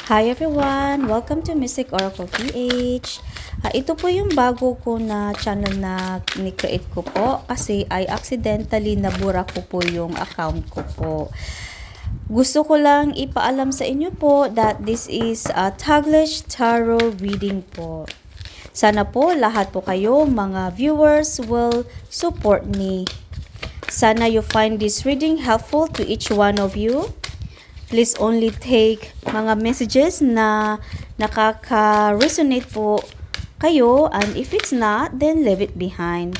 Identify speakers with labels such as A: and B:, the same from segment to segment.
A: Hi everyone! Welcome to Mystic Oracle PH. Ito po yung bago ko na channel na ni-create ko po kasi ay accidentally nabura ko po yung account ko po. Gusto ko lang ipaalam sa inyo po that this is a Taglish Tarot reading po. Sana po lahat po kayo mga viewers will support me. Sana you find this reading helpful to each one of you. Please only take mga messages na nakaka-resonate po kayo, and if it's not, then leave it behind.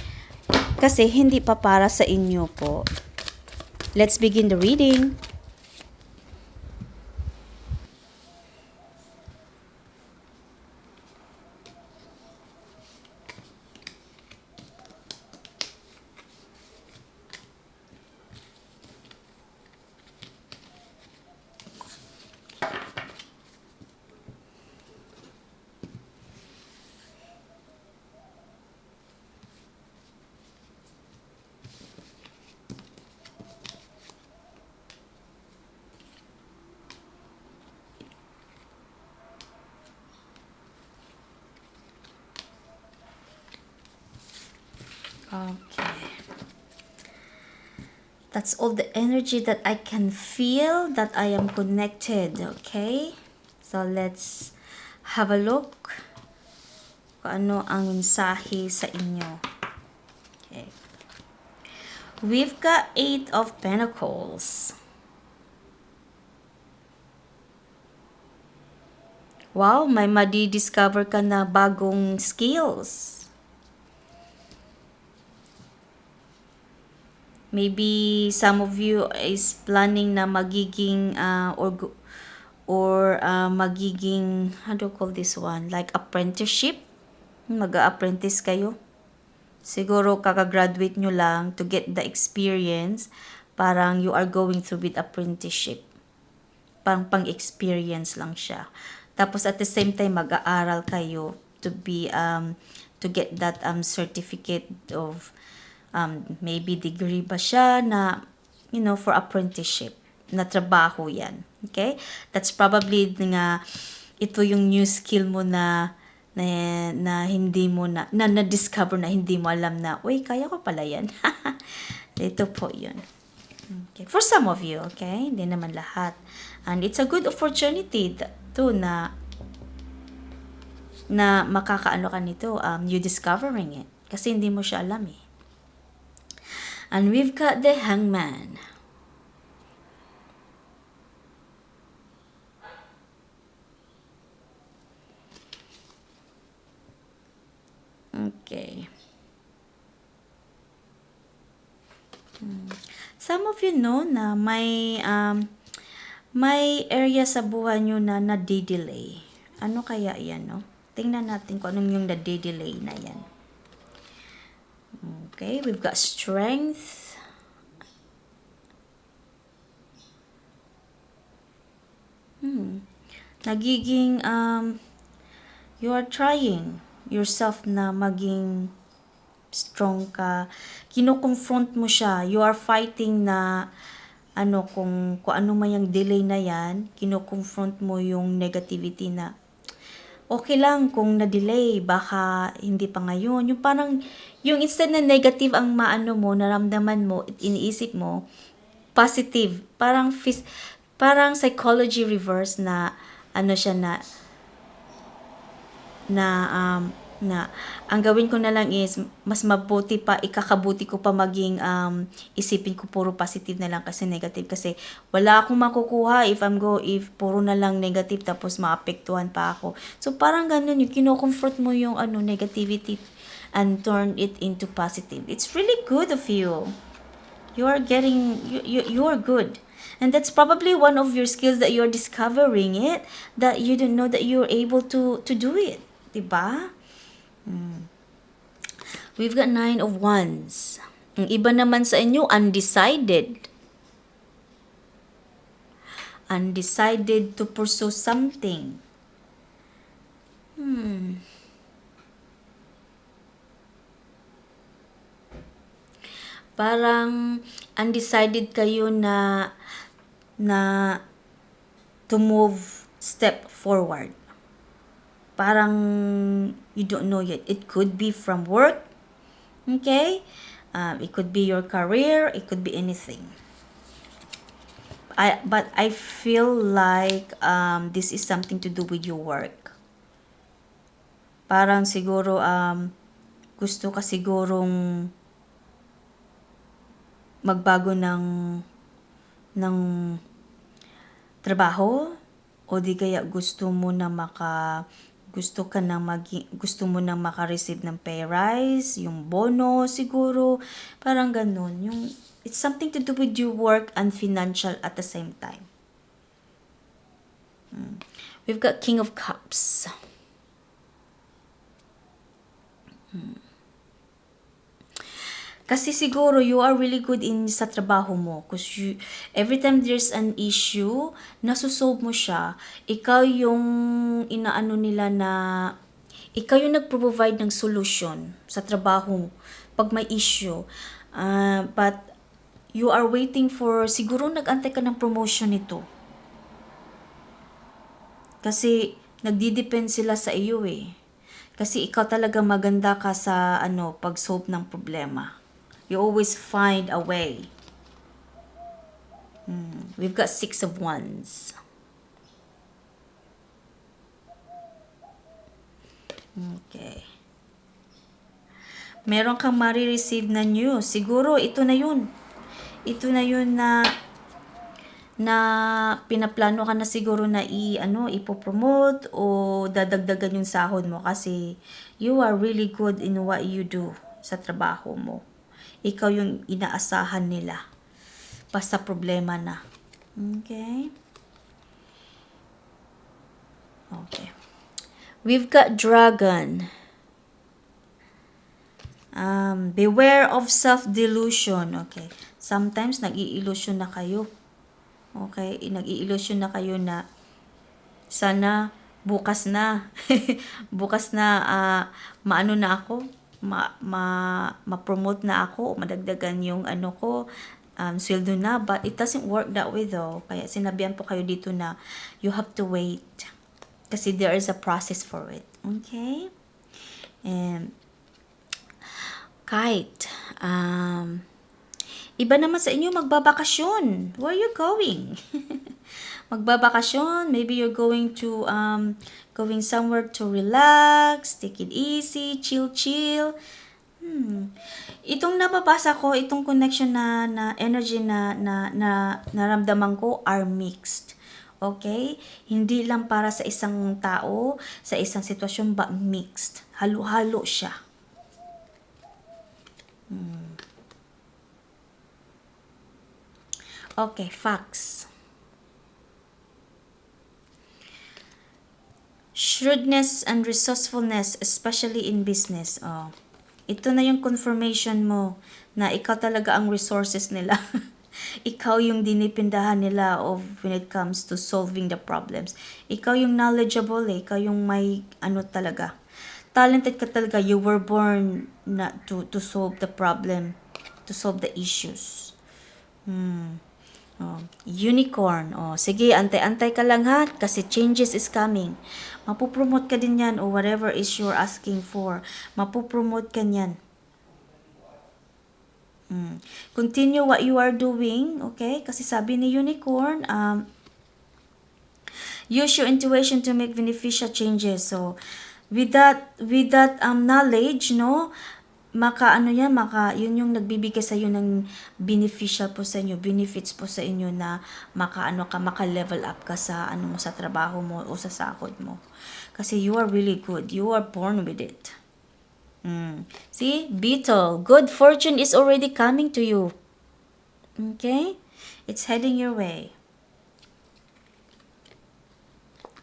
A: Kasi hindi pa para sa inyo po. Let's begin the reading. Okay. That's all the energy that I can feel that I am connected, okay? So let's have a look kung ano ang mensahe sa inyo. Okay. We've got 8 of Pentacles. Wow, may madi-discover ka na bagong skills. Maybe some of you is planning na magiging magiging, how do you call this one? Like apprenticeship? Mag-a-apprentice kayo. Siguro kaka-graduate nyo lang to get the experience. Parang you are going through with apprenticeship. Parang pang-experience lang siya. Tapos at the same time mag-aaral kayo to be to get that certificate of maybe degree ba siya na for apprenticeship na trabaho yan. Okay? That's probably nga ito yung new skill mo na hindi mo na-discover na hindi mo alam na, uy, kaya ko pala yan. Ito po yun. Okay. For some of you, okay? Hindi naman lahat. And it's a good opportunity to na makakaano ka nito, you discovering it. Kasi hindi mo siya alam eh. And we've got the Hangman. Okay. Some of you know na may area sa buhay nyo na nade-delay. Ano kaya yan, no? Tingnan natin kung anong yung nade-delay na yan. Okay, we've got strength. Nagiging, you are trying yourself na maging strong ka. Kino-confront mo siya. You are fighting na, kung ano man yung delay na yan, kino-confront mo yung negativity na, okay lang kung na-delay, baka hindi pa ngayon. Yung parang, yung instead na negative ang naramdaman mo, iniisip mo, positive. Parang psychology reverse na, siya na ang gawin ko na lang is mas mabuti pa, ikakabuti ko pa maging isipin ko puro positive na lang kasi negative, kasi wala akong makukuha if puro na lang negative tapos maapektuhan pa ako. So parang ganun yung kino-comfort mo yung negativity and turn it into positive. It's really good of you. You are good. And that's probably one of your skills that you're discovering it, that you didn't know that you're able to do it. Diba? We've got 9 of Wands. Ang iba naman sa inyo, undecided. Undecided to pursue something. Parang undecided kayo na to move step forward. Parang you don't know yet. It could be from work, okay? It could be your career, it could be anything. But I feel like this is something to do with your work. Parang siguro gusto ka sigurong magbago ng trabaho, o di kaya gusto mo na maka-receive ng pay rise, yung bonus siguro, parang ganun. It's something to do with your work and financial at the same time. We've got King of Cups. Kasi siguro you are really good sa trabaho mo, because every time there's an issue, nasusolve mo siya. Ikaw yung inaano nila na ikaw yung nagpro-provide ng solution sa trabaho pag may issue. But you are waiting for, siguro nag-antay ka ng promotion nito. Kasi nagdi-depend sila sa iyo eh. Kasi ikaw talaga maganda ka sa pag-solve ng problema. You always find a way. We've got 6 of Wands. Okay. Meron kang marireceive na news. Siguro ito na yun. Ito na yun na pinaplano ka na siguro na ipopromote o dadagdagan yung sahod mo, kasi you are really good in what you do sa trabaho mo. Ikaw yung inaasahan nila. Basta problema na. Okay? Okay. We've got Dragon. Beware of self-delusion. Okay. Sometimes nag-i-illusion na kayo. Okay? Nag-i-illusion na kayo na sana bukas na. Bukas na maano na ako. Ma-promote na ako, o madagdagan yung sweldo na, but it doesn't work that way though. Kaya sinabihan po kayo dito na you have to wait, kasi there is a process for it. Okay? And Kite, iba naman sa inyo magbabakasyon. Where are you going? Magbabakasyon, maybe you're going somewhere to relax, take it easy, chill. Itong nababasa ko, itong connection na energy na naramdaman ko are mixed. Okay? Hindi lang para sa isang tao, sa isang sitwasyon, but mixed. Halo-halo siya. Okay, facts. Shrewdness and resourcefulness, especially in business. Ito na yung confirmation mo na ikaw talaga ang resources nila. Ikaw yung dinipindahan nila when it comes to solving the problems. Ikaw yung knowledgeable Ikaw yung may talaga. Talented ka talaga. You were born to solve the problem, to solve the issues. Unicorn. Sige, antay-antay ka lang ha, kasi changes is coming. Mapupromote ka din yan, o whatever is you're asking for. Mapupromote ka yan. Continue what you are doing, okay? Kasi sabi ni Unicorn, use your intuition to make beneficial changes. So, with that knowledge, yun yung nagbibigay sa iyo ng beneficial po sa inyo, benefits po sa inyo, na maka-level up ka sa sa trabaho mo o sa sahod mo. Kasi you are really good. You are born with it. See? Beetle, good fortune is already coming to you. Okay? It's heading your way.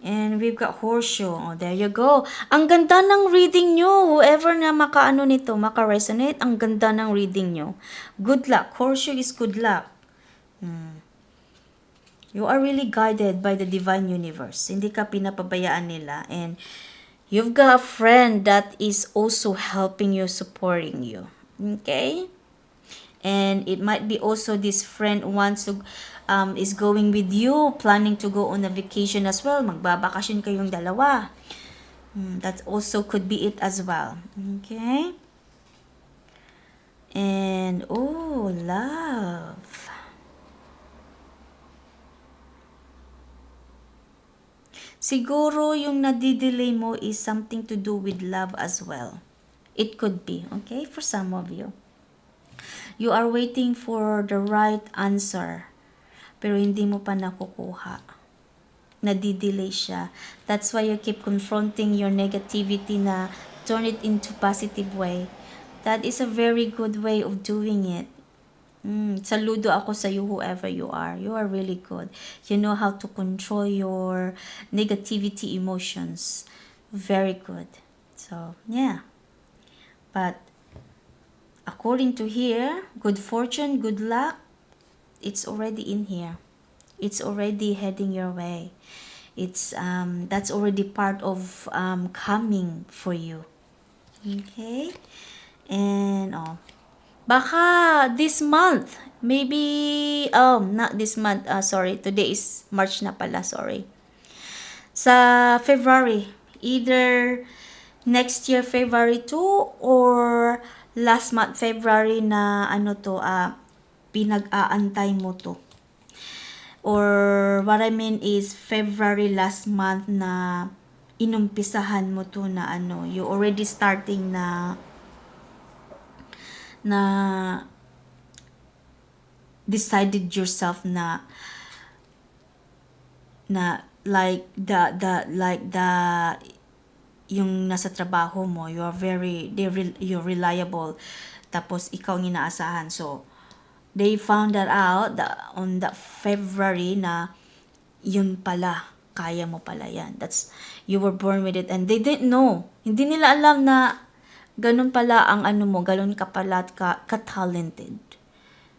A: And we've got Horseshoe. There you go. Ang ganda ng reading nyo. Whoever na maka-resonate, ang ganda ng reading nyo. Good luck. Horseshoe is good luck. You are really guided by the divine universe. Hindi ka pinapabayaan nila. And you've got a friend that is also helping you, supporting you. Okay? And it might be also this friend wants to is going with you, planning to go on a vacation as well. Magbabakasyon kayong dalawa. That also could be it as well. Okay? And, oh, love. Siguro yung nadidelay mo is something to do with love as well. It could be, okay, for some of you. You are waiting for the right answer, pero hindi mo pa nakukuha. Nadidelay siya. That's why you keep confronting your negativity na turn it into positive way. That is a very good way of doing it. Saludo ako sa you, whoever you are. You are really good. You know how to control your negativity emotions. Very good. So, yeah. But, according to here, good fortune, good luck, it's already in here. It's already heading your way. It's, that's already part of coming for you. Okay? And, baka this month, maybe, not this month, sorry, today is March na pala, sorry. Sa February, either next year February 2 or last month February na pinag-aantay mo to. Or what I mean is February last month na inumpisahan mo to na you already starting na decided yourself na like the yung nasa trabaho mo, you're reliable, tapos ikaw ang inaasahan. So they found that out on that February na yun pala, kaya mo pala yan. That's, you were born with it and they didn't know. Hindi nila alam na ganun pala ang mo, ganun ka pala ka-talented.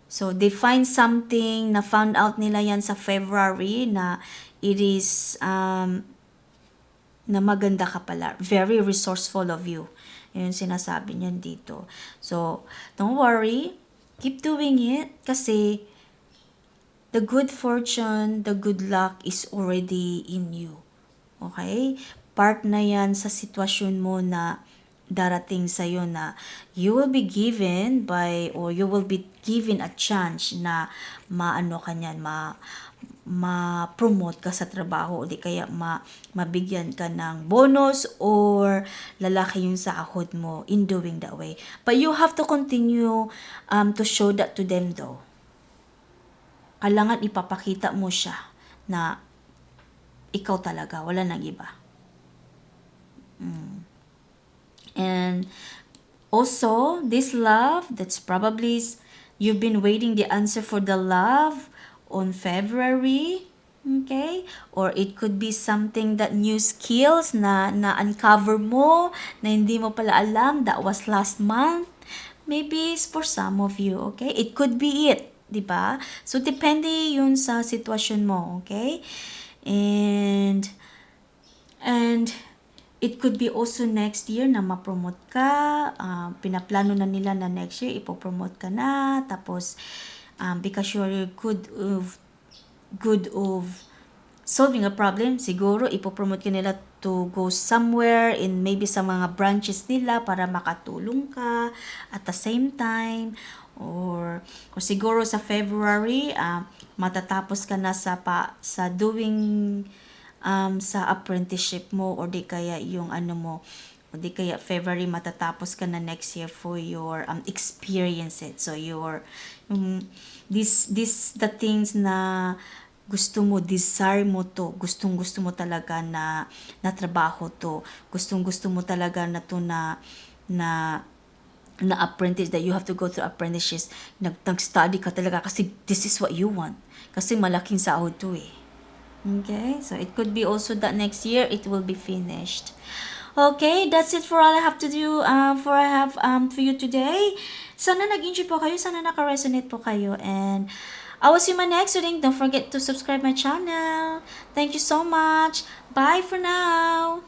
A: So, they find something na found out nila yan sa February na it is, na maganda ka pala. Very resourceful of you. Yun sinasabi niyan dito. So, don't worry. Keep doing it kasi the good fortune, the good luck is already in you. Okay? Part na yan sa sitwasyon mo na darating sa'yo na you will be given or you will be given a chance na ma-promote ka sa trabaho o di kaya mabigyan ka ng bonus or lalaki yung sahod mo in doing that way. But you have to continue to show that to them though. Kailangan ipapakita mo siya na ikaw talaga, wala nang iba. And also, this love, that's probably, you've been waiting the answer for the love on February, okay? Or it could be something that new skills na uncover mo, na hindi mo pala alam, that was last month. Maybe it's for some of you, okay? It could be it, di ba? So, depende yun sa sitwasyon mo, okay? And it could be also next year na ma-promote ka, pinaplano na nila na next year ipopromote ka na, tapos because you're good of solving a problem, siguro ipopromote ka nila to go somewhere in maybe sa mga branches nila para makatulong ka at the same time, or siguro sa February matatapos ka na sa doing sa apprenticeship mo or di kaya yung mo o di kaya February matatapos ka na next year for your experience it. So your this the things na gusto mo, desire mo to, gustong-gusto mo talaga na trabaho to, gustong-gusto mo talaga na to na apprentice, that you have to go through apprenticeships, nag-study ka talaga kasi this is what you want, kasi malaking sahod to eh. Okay, so it could be also that next year it will be finished. Okay, that's it for all I have to do for you today. Sana nag-enjoy po kayo, sana naka-resonate po kayo, and I will see you in my next reading. Don't forget to subscribe my channel. Thank you so much. Bye for now.